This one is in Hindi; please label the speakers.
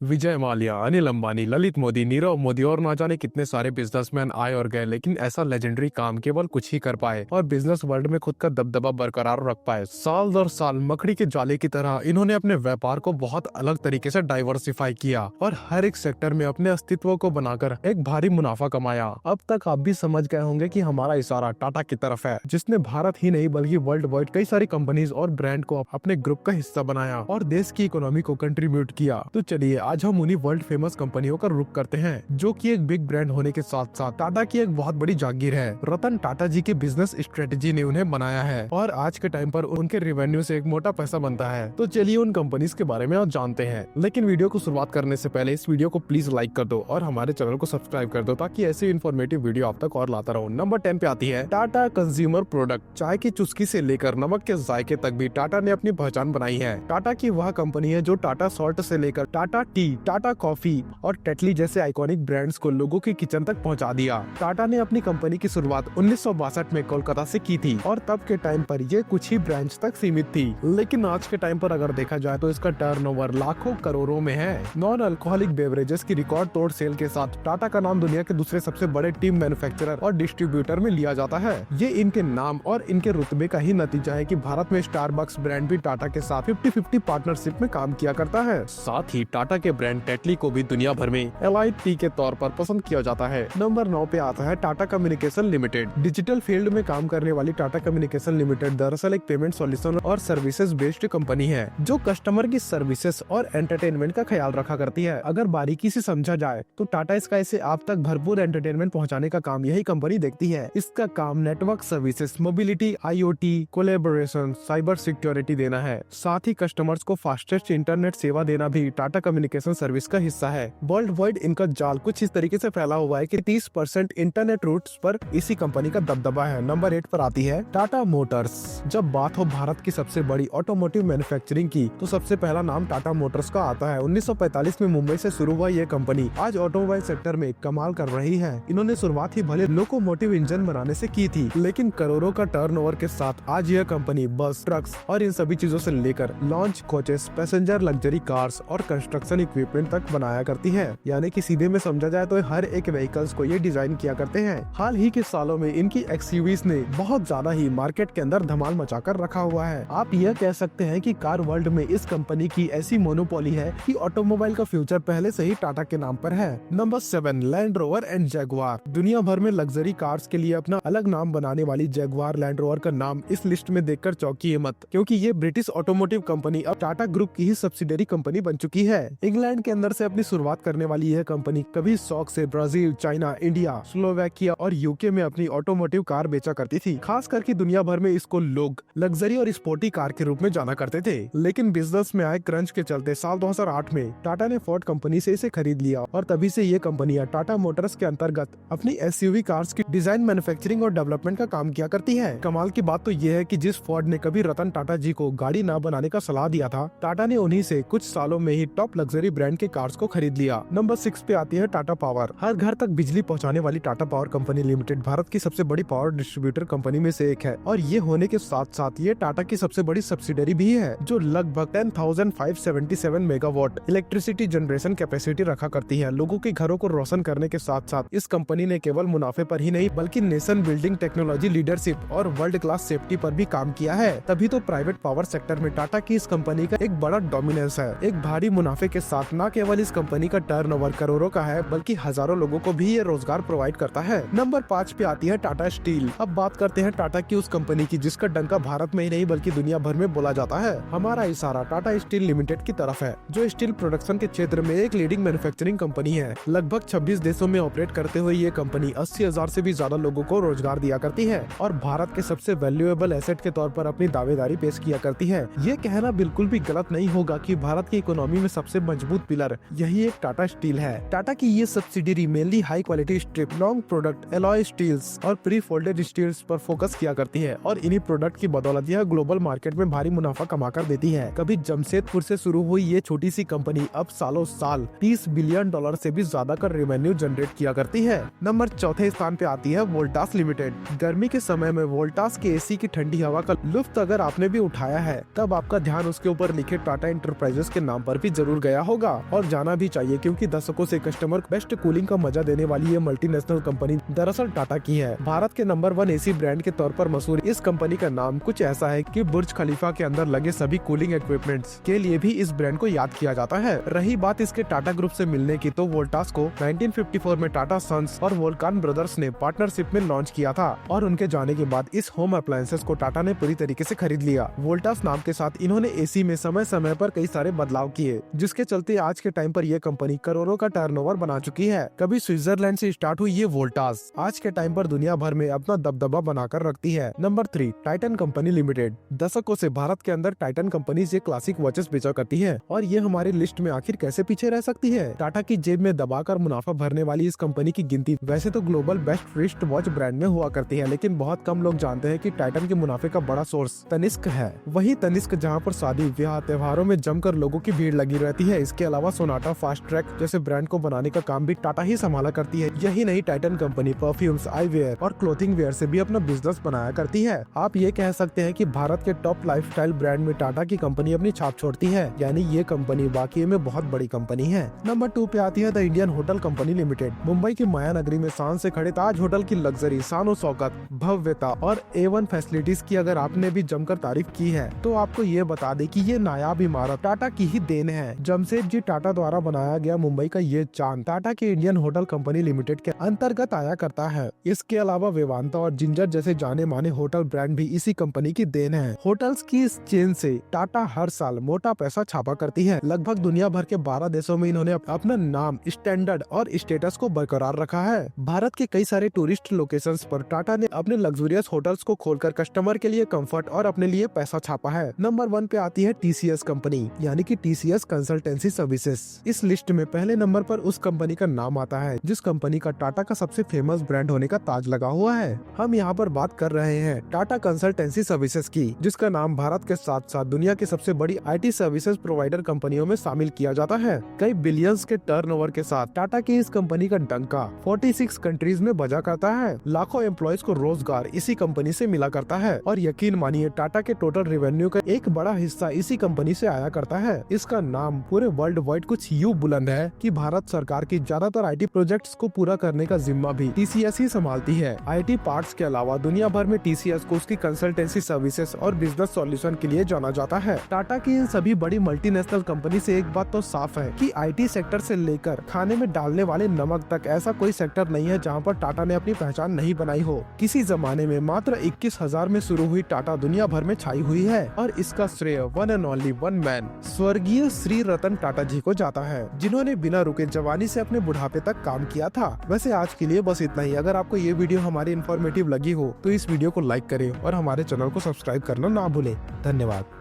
Speaker 1: विजय माल्या, अनिल अंबानी, ललित मोदी, नीरव मोदी और ना जाने कितने सारे बिजनेसमैन आए और गए, लेकिन ऐसा लेजेंडरी काम केवल कुछ ही कर पाए और बिजनेस वर्ल्ड में खुद का दबदबा बरकरार रख पाए। साल दर साल मकड़ी के जाले की तरह इन्होंने अपने व्यापार को बहुत अलग तरीके से डाइवर्सिफाई किया और हर एक सेक्टर में अपने अस्तित्व को बनाकर एक भारी मुनाफा कमाया। अब तक आप भी समझ गए होंगे कि हमारा इशारा टाटा की तरफ है, जिसने भारत ही नहीं बल्कि वर्ल्ड वाइड कई सारी कंपनीज और ब्रांड को अपने ग्रुप का हिस्सा बनाया और देश की इकोनॉमी को कंट्रीब्यूट किया। तो चलिए आज हम उन्हीं वर्ल्ड फेमस कंपनियों का रुख करते हैं, जो कि एक बिग ब्रांड होने के साथ साथ टाटा की एक बहुत बड़ी जागीर है। रतन टाटा जी के बिजनेस स्ट्रेटेजी ने उन्हें बनाया है और आज के टाइम पर उनके रेवेन्यू से एक मोटा पैसा बनता है। तो चलिए उन कंपनीज के बारे में आज जानते हैं, लेकिन वीडियो को शुरुआत करने से पहले इस वीडियो को प्लीज लाइक कर दो और हमारे चैनल को सब्सक्राइब कर दो, ताकि ऐसी इन्फॉर्मेटिव वीडियो आप तक और लाता रहूं। नंबर 10 पे आती है टाटा कंज्यूमर प्रोडक्ट। चाय की चुस्की से लेकर नमक के जायके तक भी टाटा ने अपनी पहचान बनाई है। टाटा की वह कंपनी है जो टाटा सॉल्ट से लेकर टाटा टी, टाटा कॉफी और टेटली जैसे आइकॉनिक ब्रांड्स को लोगों के किचन तक पहुंचा दिया। टाटा ने अपनी कंपनी की शुरुआत 1962 में कोलकाता से की थी और तब के टाइम पर ये कुछ ही ब्रांच तक सीमित थी, लेकिन आज के टाइम पर अगर देखा जाए तो इसका टर्नओवर लाखों करोड़ों में है। नॉन अल्कोहलिक बेवरेजेस की रिकॉर्ड तोड़ सेल के साथ टाटा का नाम दुनिया के दूसरे सबसे बड़े टीम मैन्युफैक्चरर और डिस्ट्रीब्यूटर में लिया जाता है। ये इनके नाम और इनके रुतबे का ही नतीजा है कि भारत में स्टारबक्स ब्रांड भी टाटा के साथ 50-50 पार्टनरशिप में काम किया करता है। साथ ही टाटा के ब्रांड टेटली को भी दुनिया भर में एलाइट टी के तौर पर पसंद किया जाता है। नंबर 9 पे आता है Tata communication limited. Digital field में काम करने वाली टाटा कम्युनिकेशन लिमिटेड दरअसल एक पेमेंट सॉल्यूशन और सर्विसेज बेस्ड कंपनी है, जो कस्टमर की सर्विसेज और एंटरटेनमेंट का ख्याल रखा करती है। अगर बारीकी से समझा जाए तो टाटा स्काई से आप तक भरपूर एंटरटेनमेंट पहुंचाने का काम यही कंपनी देखती है। इसका काम network services, mobility, IoT, collaboration, cyber security देना है। साथ ही कस्टमर्स को फास्टेस्ट इंटरनेट सेवा देना भी टाटा कम्युनिकेशन सर्विस का हिस्सा है। वर्ल्ड वाइड इनका जाल कुछ इस तरीके से फैला हुआ है कि 30% इंटरनेट रूट्स पर इसी कंपनी का दबदबा है। नंबर 8 पर आती है टाटा मोटर्स। जब बात हो भारत की सबसे बड़ी ऑटोमोटिव मैन्युफैक्चरिंग की तो सबसे पहला नाम टाटा मोटर्स का आता है। 1945 में मुंबई से शुरू हुआ ये कंपनी आज ऑटोमोबाइल सेक्टर में कमाल कर रही है। इन्होंने शुरुआत ही भले लोकोमोटिव इंजन बनाने से की थी, लेकिन करोड़ों का टर्नओवर के साथ आज यह कंपनी बस, ट्रक्स और इन सभी चीजों से लेकर launch coaches, passenger luxury cars और कंस्ट्रक्शन इक्विपमेंट तक बनाया करती है। यानी कि सीधे में समझा जाए तो हर एक व्हीकल्स को ये डिजाइन किया करते हैं। हाल ही के सालों में इनकी एक्सयूवीज ने बहुत ज्यादा ही मार्केट के अंदर धमाल मचाकर रखा हुआ है। आप यह कह सकते हैं कि कार वर्ल्ड में इस कंपनी की ऐसी मोनोपोली है कि ऑटोमोबाइल का फ्यूचर पहले से ही टाटा के नाम पर है। Number 7 land rover and Jaguar. दुनिया भर में लग्जरी कार्स के लिए अपना अलग नाम बनाने वाली जैगुआर लैंड रोवर का नाम इस लिस्ट में देखकर चौंकिए मत, क्योंकि ये ब्रिटिश ऑटोमोटिव कंपनी अब टाटा ग्रुप की ही सब्सिडियरी कंपनी बन चुकी है। इंग्लैंड के अंदर से अपनी शुरुआत करने वाली यह कंपनी कभी शौक से ब्राजील, चाइना, इंडिया, स्लोवाकिया और यूके में अपनी ऑटोमोटिव कार बेचा करती थी। खास करके दुनिया भर में इसको लोग लग्जरी और स्पोर्टी कार के रूप में जाना करते थे, लेकिन बिजनेस में आए क्रंच के चलते साल 2008 में टाटा ने फोर्ड कंपनी से इसे खरीद लिया और तभी से ये कंपनियां टाटा मोटर्स के अंतर्गत अपनी SUV कार्स की डिजाइन, मैन्युफैक्चरिंग और डेवलपमेंट का काम किया करती है। कमाल की बात तो ये है कि जिस फोर्ड ने कभी रतन टाटा जी को गाड़ी न बनाने का सलाह दिया था, टाटा ने उन्हीं से कुछ सालों में ही टॉप लग्जरी ब्रांड के कार्स को खरीद लिया। नंबर 6 पे आती है टाटा पावर। हर घर तक बिजली पहुंचाने वाली Tata power company limited Bharat की सबसे बड़ी पावर डिस्ट्रीब्यूटर कंपनी में से एक है और ये होने के साथ साथ ये टाटा की सबसे बड़ी सब्सिडियरी भी है, जो लगभग 10,577 मेगावाट इलेक्ट्रिसिटी जनरेशन कैपेसिटी रखा करती है। लोगों के घरों को रोशन करने के साथ साथ इस कंपनी ने केवल मुनाफे पर ही नहीं बल्कि नेशन बिल्डिंग, टेक्नोलॉजी, लीडरशिप और वर्ल्ड क्लास सेफ्टी पर भी काम किया है। तभी तो प्राइवेट पावर सेक्टर में टाटा की इस कंपनी का एक बड़ा डोमिनेंस है। एक भारी मुनाफे के साथ न केवल इस कंपनी का टर्नओवर करोड़ों का है, बल्कि हजारों लोगों को भी ये रोजगार प्रोवाइड करता है। नंबर 5 पे आती है टाटा स्टील। अब बात करते हैं टाटा की उस कंपनी की जिसका डंका भारत में ही नहीं बल्कि दुनिया भर में बोला जाता है। हमारा इशारा टाटा स्टील लिमिटेड की तरफ है, जो स्टील प्रोडक्शन के क्षेत्र में एक लीडिंग मैन्युफैक्चरिंग कंपनी है। लगभग 26 देशों में ऑपरेट करते हुए ये कंपनी 80,000 से भी ज्यादा लोगों को रोजगार दिया करती है और भारत के सबसे वैल्यूएबल एसेट के तौर पर अपनी दावेदारी पेश किया करती है। ये कहना बिल्कुल भी गलत नहीं होगा कि भारत की इकोनॉमी में सबसे मजबूत पिलर यही एक टाटा स्टील है। टाटा की ये subsidiary mainly high quality strip, long product, alloy steels और प्री फोल्डेड स्टील्स पर फोकस किया करती है और इन्हीं प्रोडक्ट की बदौलत यह ग्लोबल मार्केट में भारी मुनाफा कमा कर देती है। कभी जमशेदपुर से शुरू हुई ये छोटी सी कंपनी अब सालों साल $30 बिलियन से भी ज्यादा का रेवेन्यू जनरेट किया करती है। नंबर 4थे स्थान पे आती है वोल्टास लिमिटेड। गर्मी के समय में वोल्टास के AC की ठंडी हवा का लुत्फ अगर आपने भी उठाया है, तब आपका ध्यान उसके ऊपर लिखे टाटा इंटरप्राइजेस के नाम पर भी जरूर गया होगा और जाना भी चाहिए, क्योंकि दशकों से कस्टमर को बेस्ट कूलिंग का मजा देने वाली ये मल्टीनेशनल कंपनी दरअसल टाटा की है। भारत के नंबर 1 एसी ब्रांड के तौर पर मशहूर इस कंपनी का नाम कुछ ऐसा है कि बुर्ज खलीफा के अंदर लगे सभी कूलिंग इक्विपमेंट्स के लिए भी इस ब्रांड को याद किया जाता है। रही बात इसके टाटा ग्रुप से मिलने की, तो वोल्टास को 1954 में टाटा सन्स और वोल्कान ब्रदर्स ने पार्टनरशिप में लॉन्च किया था और उनके जाने के बाद इस होम अप्लायंसेस को टाटा ने पूरी तरीके से खरीद लिया। वोल्टास नाम के साथ इन्होंने एसी में समय समय पर कई सारे बदलाव किए, जिसके चलते आज के टाइम पर यह कंपनी करोड़ों का टर्नओवर बना चुकी है। कभी स्विट्जरलैंड से स्टार्ट हुई ये वोल्टास आज के टाइम पर दुनिया भर में अपना दबदबा बनाकर रखती है। Number 3, Titan company limited. दशकों से भारत के अंदर टाइटन कंपनी ये क्लासिक वॉचेस बेचा करती है और ये हमारी लिस्ट में आखिर कैसे पीछे रह सकती है। टाटा की जेब में दबाकर मुनाफा भरने वाली इस कंपनी की गिनती वैसे तो global best wrist watch brand में हुआ करती है, लेकिन बहुत कम लोग जानते हैं कि टाइटन के मुनाफे का बड़ा सोर्स तनिष्क है। वही तनिष्क जहां पर शादी ब्याह त्योहारों में जमकर लोगों की भीड़ लगी रहती है। इसके अलावा सोनाटा, फास्ट ट्रैक जैसे ब्रांड को बनाने का काम भी टाटा ही संभाला करती है। यही नहीं, टाइटन कंपनी परफ्यूम्स, आईवेयर और क्लोथिंग वेयर से भी अपना बिजनेस बनाया करती है। आप ये कह सकते हैं कि भारत के टॉप लाइफस्टाइल ब्रांड में टाटा की कंपनी अपनी छाप छोड़ती है, यानी ये कंपनी वाकई में बहुत बड़ी कंपनी है। नंबर 2 पे आती है the Indian hotel company limited. Mumbai की माया नगरी में शान से खड़े ताज होटल की लग्जरी, शानो शौकत, भव्यता और A1 फैसिलिटीज की अगर आपने भी जमकर तारीफ की है, तो आपको ये बता दे कि ये नायाब इमारत टाटा की ही देन है। जमशेदजी टाटा द्वारा बनाया गया मुंबई का ये चांद टाटा के इंडियन होटल कंपनी लिमिटेड के अंतर्गत आया करता है। इसके अलावा वेदांता और जिंजर जैसे जाने माने होटल ब्रांड भी इसी कंपनी की देन है। होटल्स की इस चेन से टाटा हर साल मोटा पैसा छापा करती है। लगभग दुनिया भर के 12 देशों में इन्होंने अपना नाम, स्टैंडर्ड और स्टेटस को बरकरार रखा है। भारत के कई सारे टूरिस्ट लोकेशंस पर टाटा ने अपने लग्जरियस होटल्स को खोलकर कस्टमर के लिए कंफर्ट और अपने लिए पैसा छापा है। नंबर 1 पे आती है TCS कंपनी, यानी कि TCS कंसल्टेंसी सर्विसेज। इस लिस्ट में पहले नंबर पर उस कंपनी का नाम आता है जिस कंपनी का टाटा का सबसे फेमस ब्रांड होने का ताज लगा हुआ है। हम यहाँ पर बात कर रहे हैं टाटा कंसल्टेंसी सर्विसेज की, जिसका नाम भारत के साथ साथ दुनिया की सबसे बड़ी IT सर्विसेज प्रोवाइडर कंपनियों में शामिल किया जाता है। कई बिलियंस के टर्नओवर के साथ टाटा की इस कंपनी का डंका 46 कंट्रीज में बजा करता है। लाखों एम्प्लॉयज को रोजगार इसी कंपनी से मिला करता है और यकीन मानिए टाटा के टोटल रेवेन्यू का एक बड़ा हिस्सा इसी कंपनी से आया करता है। इसका नाम पूरे वर्ल्ड वाइड कुछ यूं बुलंद है कि भारत सरकार की ज्यादातर IT प्रोजेक्ट्स को पूरा करने का जिम्मा भी TCS ही संभालती है। IT पार्ट्स के अलावा दुनिया भर में TCS को उसकी कंसल्टेंसी सर्विसेज और बिजनेस सॉल्यूशन के लिए जाना जाता है। टाटा की इन सभी बड़ी मल्टीनेशनल कंपनी से एक बात तो साफ है कि IT सेक्टर से लेकर खाने में डालने वाले नमक तक ऐसा कोई सेक्टर नहीं है जहां पर टाटा ने अपनी पहचान नहीं बनाई हो। किसी जमाने में मात्र 21,000 में शुरू हुई टाटा दुनिया भर में छाई हुई है और इसका श्रेय one and only one man स्वर्गीय श्री रतन टाटा जी को जाता है, जिन्होंने बिना रुके जवानी से अपने बुढ़ापे तक काम किया था। वैसे आज के लिए बस इतना ही। अगर आपको ये वीडियो हमारी इन्फॉर्मेटिव लगी हो तो इस वीडियो को लाइक करें और हमारे चैनल को सब्सक्राइब करना ना भूलें। धन्यवाद।